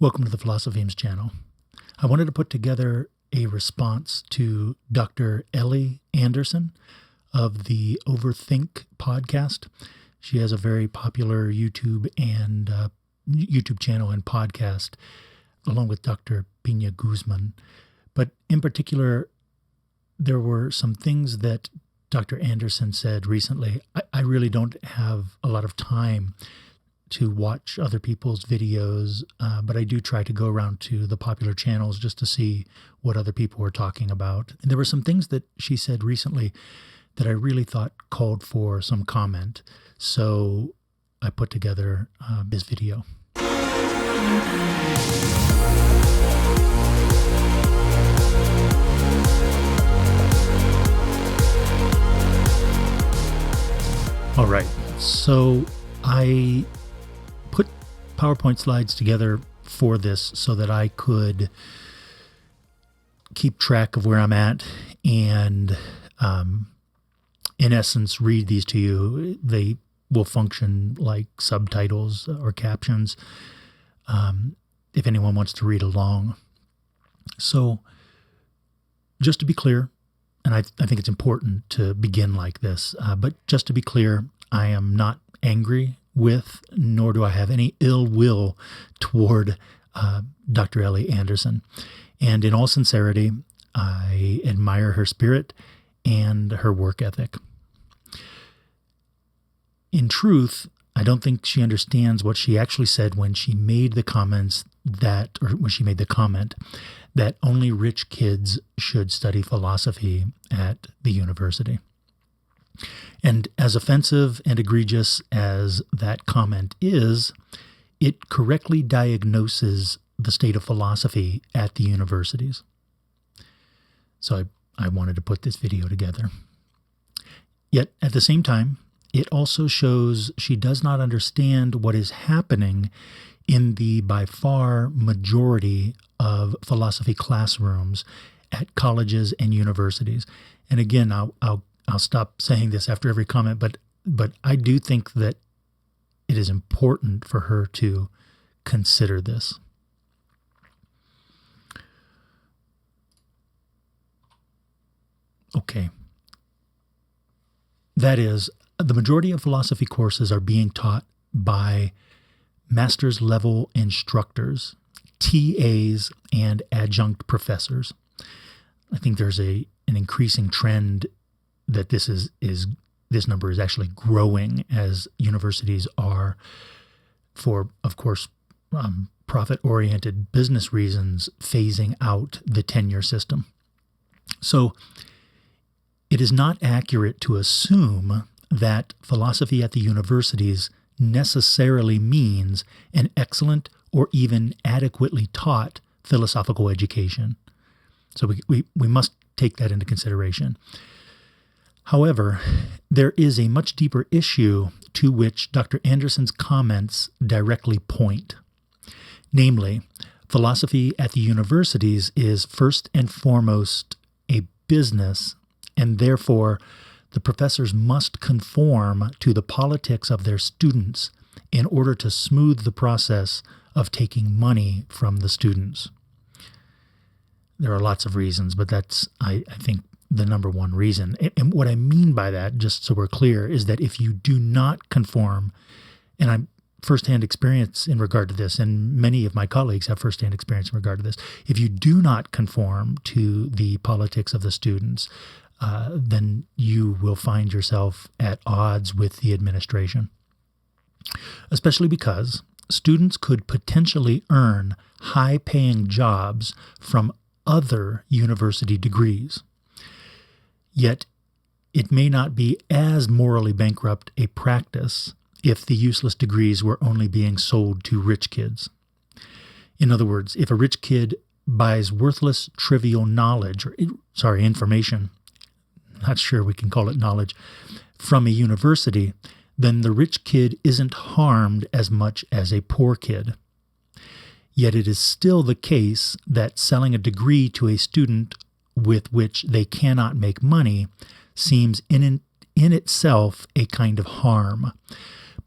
Welcome to the Philosophemes channel. I wanted to put together a response to Dr. Ellie Anderson of the Overthink Podcast. She has a very popular YouTube channel and podcast, along with Dr. Pina Guzman. But in particular, there were some things that Dr. Anderson said recently. I really don't have a lot of time to watch other people's videos, but I do try to go around to the popular channels just to see what other people were talking about. And there were some things that she said recently that I really thought called for some comment. So I put together this video. All right, so I put PowerPoint slides together for this so that I could keep track of where I'm at and, in essence, read these to you. They will function like subtitles or captions if anyone wants to read along. So just to be clear, and I think it's important to begin like this, but just to be clear, I am not angry with, nor do I have any ill will toward Dr. Ellie Anderson. And in all sincerity, I admire her spirit and her work ethic. In truth, I don't think she understands what she actually said when she made the comment that only rich kids should study philosophy at the university. And as offensive and egregious as that comment is, it correctly diagnoses the state of philosophy at the universities. So I wanted to put this video together. Yet at the same time, it also shows she does not understand what is happening in the by far majority of philosophy classrooms at colleges and universities. And again, I'll stop saying this after every comment, but I do think that it is important for her to consider this. Okay. That is, the majority of philosophy courses are being taught by master's level instructors, TAs, and adjunct professors. I think there's an increasing trend that this number is actually growing as universities are, for, of course, profit-oriented business reasons, phasing out the tenure system. So it is not accurate to assume that philosophy at the universities necessarily means an excellent or even adequately taught philosophical education. So we must take that into consideration. However, there is a much deeper issue to which Dr. Anderson's comments directly point. Namely, philosophy at the universities is first and foremost a business, and therefore the professors must conform to the politics of their students in order to smooth the process of taking money from the students. There are lots of reasons, but that's, I think, the number one reason. And what I mean by that, just so we're clear, is that if you do not conform, and I'm firsthand experience in regard to this, and many of my colleagues have firsthand experience in regard to this, if you do not conform to the politics of the students, then you will find yourself at odds with the administration. Especially because students could potentially earn high-paying jobs from other university degrees. Yet, it may not be as morally bankrupt a practice if the useless degrees were only being sold to rich kids. In other words, if a rich kid buys worthless, trivial information, not sure we can call it knowledge, from a university, then the rich kid isn't harmed as much as a poor kid. Yet it is still the case that selling a degree to a student with which they cannot make money seems in itself a kind of harm.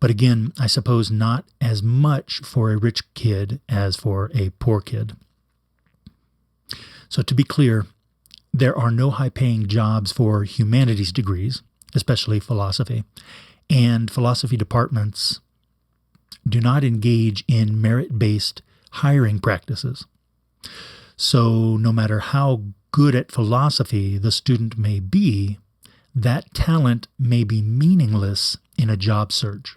But again, I suppose not as much for a rich kid as for a poor kid. So to be clear, there are no high-paying jobs for humanities degrees, especially philosophy, and philosophy departments do not engage in merit-based hiring practices. So no matter how good at philosophy the student may be, that talent may be meaningless in a job search.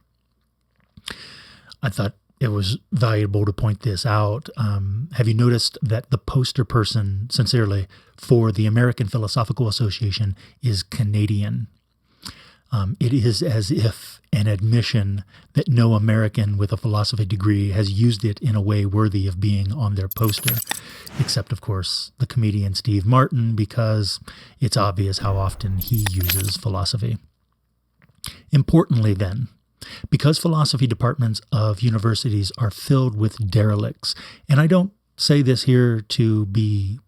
I thought it was valuable to point this out. Have you noticed that the poster person, sincerely, for the American Philosophical Association is Canadian? It is as if an admission that no American with a philosophy degree has used it in a way worthy of being on their poster, except, of course, the comedian Steve Martin, because it's obvious how often he uses philosophy. Importantly, then, because philosophy departments of universities are filled with derelicts, and I don't say this here to be,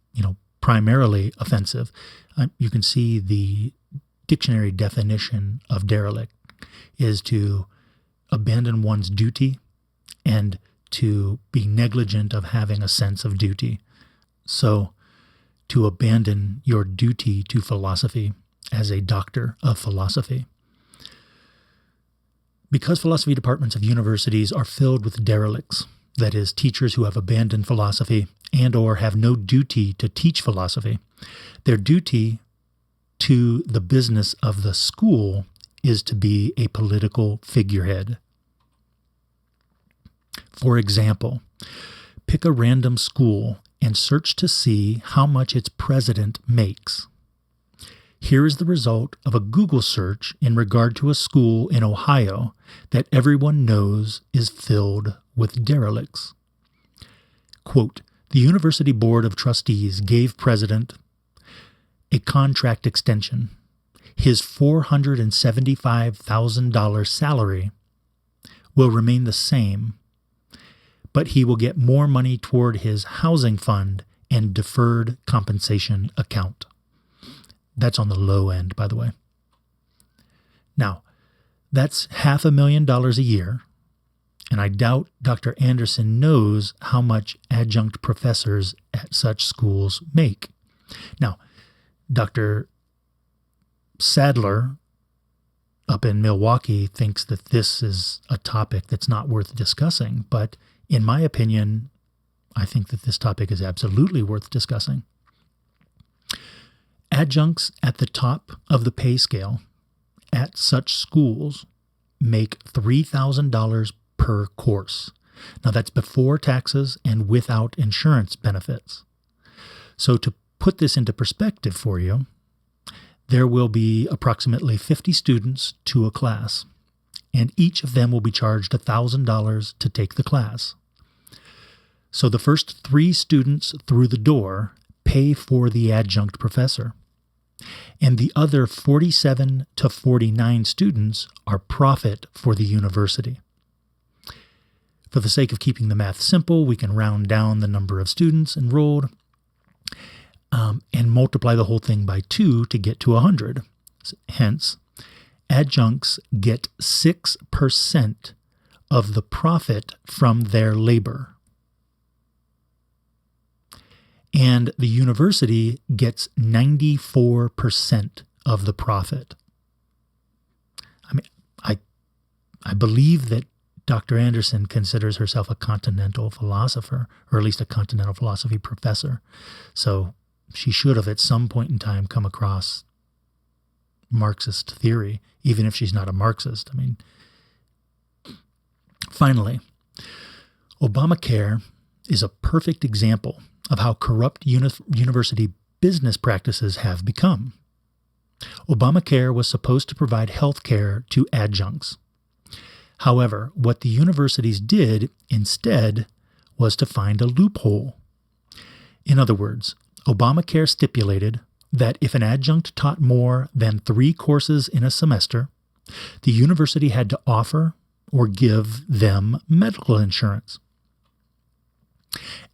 primarily offensive. You can see the dictionary definition of derelict is to abandon one's duty and to be negligent of having a sense of duty. So, to abandon your duty to philosophy as a doctor of philosophy. Because philosophy departments of universities are filled with derelicts, that is, teachers who have abandoned philosophy and or have no duty to teach philosophy, their duty to the business of the school is to be a political figurehead. For example, pick a random school and search to see how much its president makes. Here is the result of a Google search in regard to a school in Ohio that everyone knows is filled with derelicts. Quote, the University Board of Trustees gave President a contract extension. His $475,000 salary will remain the same, but he will get more money toward his housing fund and deferred compensation account. That's on the low end, by the way. Now, that's $500,000 a year, and I doubt Dr. Anderson knows how much adjunct professors at such schools make. Now, Dr. Sadler up in Milwaukee thinks that this is a topic that's not worth discussing, but in my opinion, I think that this topic is absolutely worth discussing. Adjuncts at the top of the pay scale at such schools make $3,000 per course. Now that's before taxes and without insurance benefits. So to put this into perspective for you, there will be approximately 50 students to a class, and each of them will be charged $1,000 to take the class. So the first 3 students through the door pay for the adjunct professor, and the other 47 to 49 students are profit for the university. For the sake of keeping the math simple, we can round down the number of students enrolled and multiply the whole thing by 2 to get to 100. Hence, adjuncts get 6% of the profit from their labor. And the university gets 94% of the profit. I mean, I believe that Dr. Anderson considers herself a continental philosopher, or at least a continental philosophy professor. So she should have at some point in time come across Marxist theory, even if she's not a Marxist. I mean, finally, Obamacare is a perfect example of how corrupt university business practices have become. Obamacare was supposed to provide health care to adjuncts. However, what the universities did instead was to find a loophole. In other words, Obamacare stipulated that if an adjunct taught more than 3 courses in a semester, the university had to offer or give them medical insurance.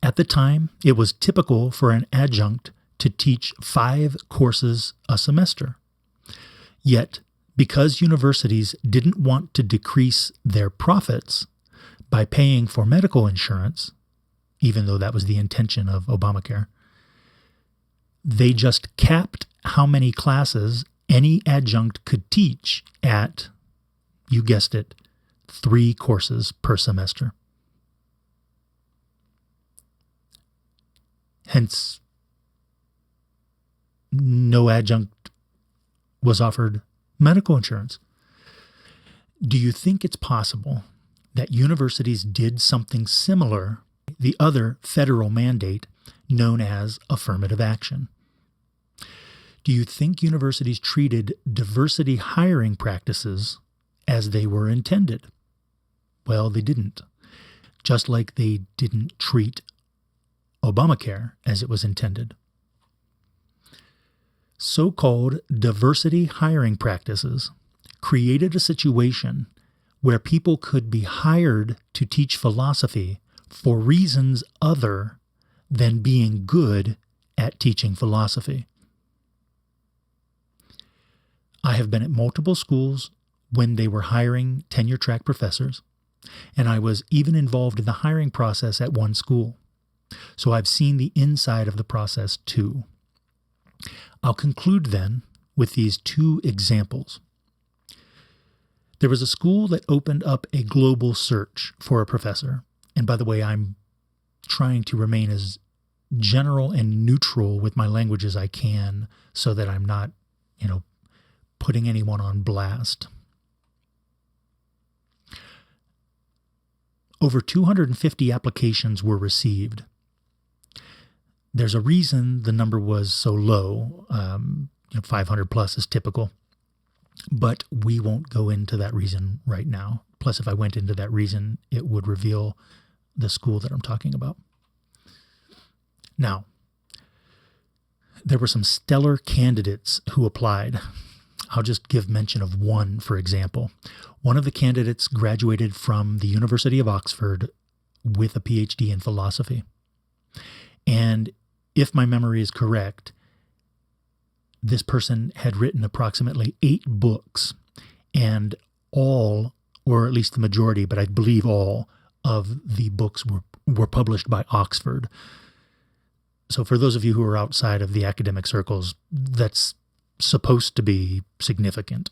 At the time, it was typical for an adjunct to teach 5 courses a semester. Yet, Because universities didn't want to decrease their profits by paying for medical insurance, even though that was the intention of Obamacare, they just capped how many classes any adjunct could teach at, you guessed it, 3 courses per semester. Hence, no adjunct was offered medical insurance. Do you think it's possible that universities did something similar, the other federal mandate known as affirmative action? Do you think universities treated diversity hiring practices as they were intended? Well, they didn't. Just like they didn't treat Obamacare as it was intended. So-called diversity hiring practices created a situation where people could be hired to teach philosophy for reasons other than being good at teaching philosophy. I have been at multiple schools when they were hiring tenure-track professors, and I was even involved in the hiring process at one school. So I've seen the inside of the process too. I'll conclude then with these 2 examples. There was a school that opened up a global search for a professor. And by the way, I'm trying to remain as general and neutral with my language as I can so that I'm not, putting anyone on blast. Over 250 applications were received. There's a reason the number was so low. 500 plus is typical. But we won't go into that reason right now. Plus, if I went into that reason, it would reveal the school that I'm talking about. Now, there were some stellar candidates who applied. I'll just give mention of one, for example. One of the candidates graduated from the University of Oxford with a Ph.D. in philosophy. And if my memory is correct, this person had written approximately 8 books, and all, or at least the majority, but I believe all, of the books were published by Oxford. So for those of you who are outside of the academic circles, that's supposed to be significant.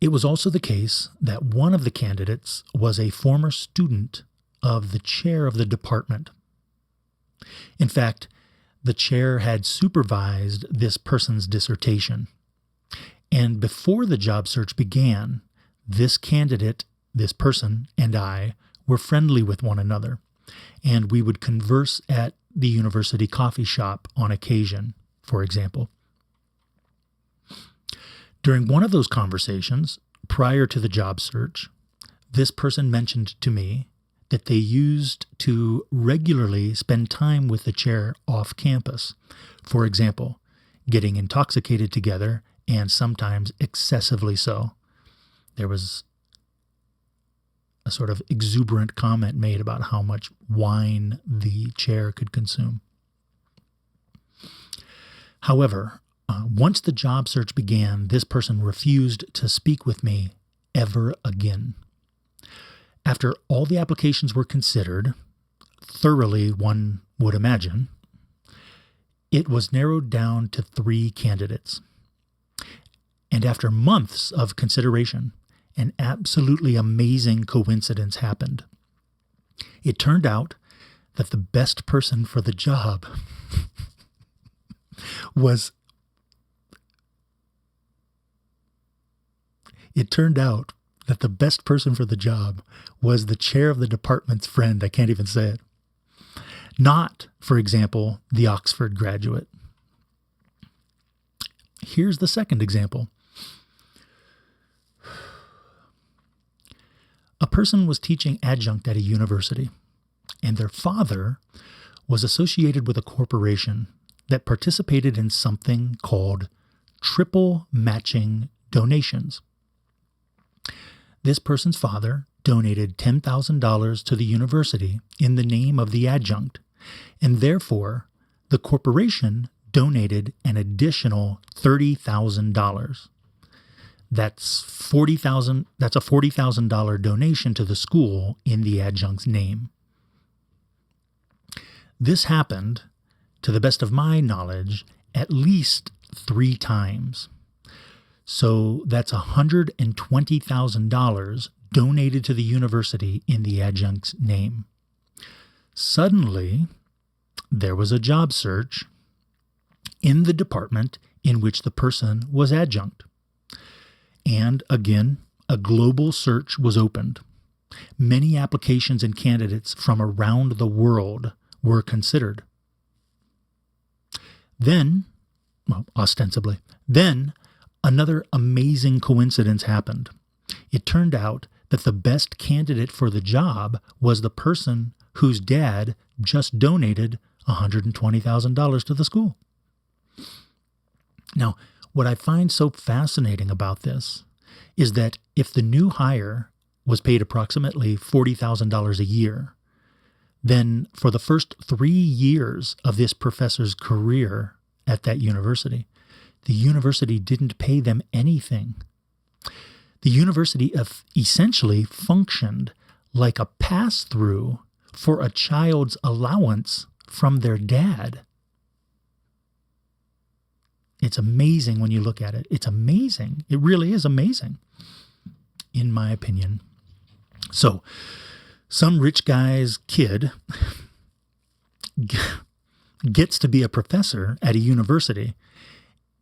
It was also the case that one of the candidates was a former student of the chair of the department. In fact, the chair had supervised this person's dissertation. And before the job search began, this candidate, this person, and I were friendly with one another, and we would converse at the university coffee shop on occasion, for example. During one of those conversations, prior to the job search, this person mentioned to me that they used to regularly spend time with the chair off campus. For example, getting intoxicated together and sometimes excessively so. There was a sort of exuberant comment made about how much wine the chair could consume. However, once the job search began, this person refused to speak with me ever again. After all the applications were considered, thoroughly one would imagine, it was narrowed down to 3 candidates. And after months of consideration, an absolutely amazing coincidence happened. It turned out that the best person for the job was the chair of the department's friend. I can't even say it. Not, for example, the Oxford graduate. Here's the second example. A person was teaching adjunct at a university, and their father was associated with a corporation that participated in something called triple matching donations. This person's father donated $10,000 to the university in the name of the adjunct, and therefore the corporation donated an additional $30,000. That's That's a $40,000 donation to the school in the adjunct's name. This happened, to the best of my knowledge, at least 3 times. So that's $120,000 donated to the university in the adjunct's name. Suddenly, there was a job search in the department in which the person was adjunct. And again, a global search was opened. Many applications and candidates from around the world were considered. Then, ostensibly, another amazing coincidence happened. It turned out that the best candidate for the job was the person whose dad just donated $120,000 to the school. Now, what I find so fascinating about this is that if the new hire was paid approximately $40,000 a year, then for the first 3 years of this professor's career at that university, the university didn't pay them anything. The university essentially functioned like a pass-through for a child's allowance from their dad. It's amazing when you look at it. It's amazing. It really is amazing, in my opinion. So, some rich guy's kid gets to be a professor at a university,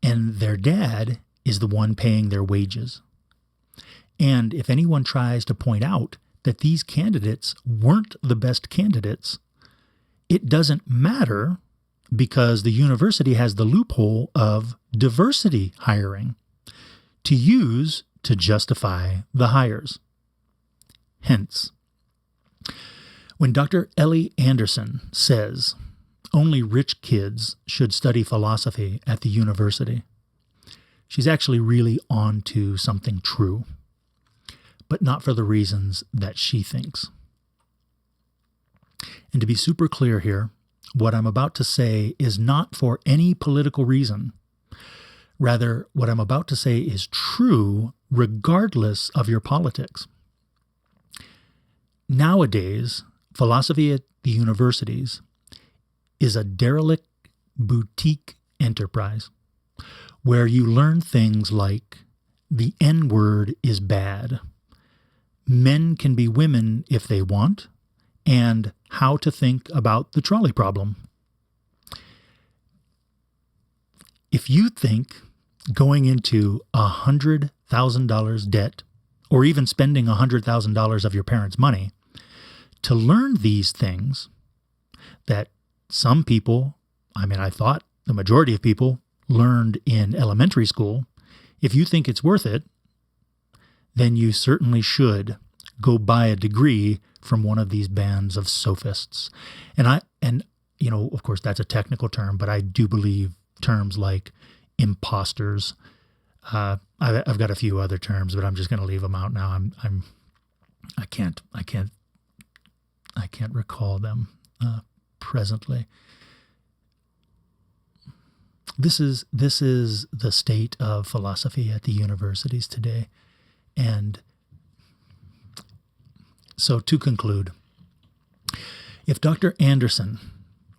and their dad is the one paying their wages. And if anyone tries to point out that these candidates weren't the best candidates, it doesn't matter, because the university has the loophole of diversity hiring to use to justify the hires. Hence, when Dr. Ellie Anderson says only rich kids should study philosophy at the university, she's actually really on to something true, but not for the reasons that she thinks. And to be super clear here, what I'm about to say is not for any political reason. Rather, what I'm about to say is true regardless of your politics. Nowadays, philosophy at the universities is a derelict boutique enterprise where you learn things like the N-word is bad, men can be women if they want, and how to think about the trolley problem. If you think going into $100,000 debt, or even spending $100,000 of your parents' money to learn these things that some people, I thought the majority of people learned in elementary school, if you think it's worth it, then you certainly should go buy a degree from one of these bands of sophists. And of course that's a technical term, but I do believe terms like imposters. I've got a few other terms, but I'm just going to leave them out now. I can't recall them presently. This is the state of philosophy at the universities today. And so to conclude, if Dr. Anderson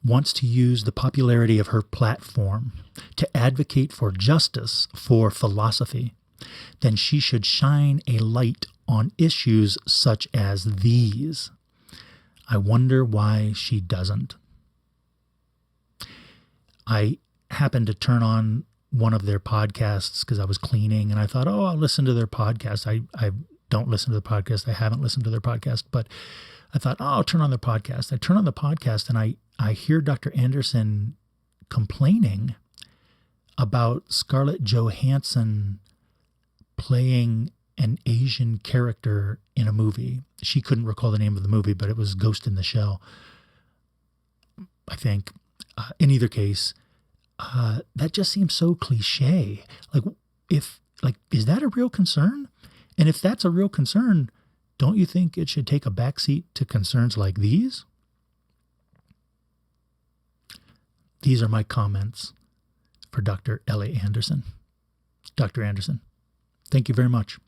wants to use the popularity of her platform to advocate for justice for philosophy, then she should shine a light on issues such as these. I wonder why she doesn't. I happened to turn on one of their podcasts because I was cleaning, and I thought, I'll listen to their podcast. I don't listen to the podcast. I haven't listened to their podcast, but I thought, I'll turn on their podcast. I turn on the podcast, and I hear Dr. Anderson complaining about Scarlett Johansson playing an Asian character in a movie. She couldn't recall the name of the movie, but it was Ghost in the Shell, I think. In either case, that just seems so cliche. Is that a real concern? And if that's a real concern, don't you think it should take a backseat to concerns like these? These are my comments for Dr. Ellie Anderson. Dr. Anderson, Thank you very much.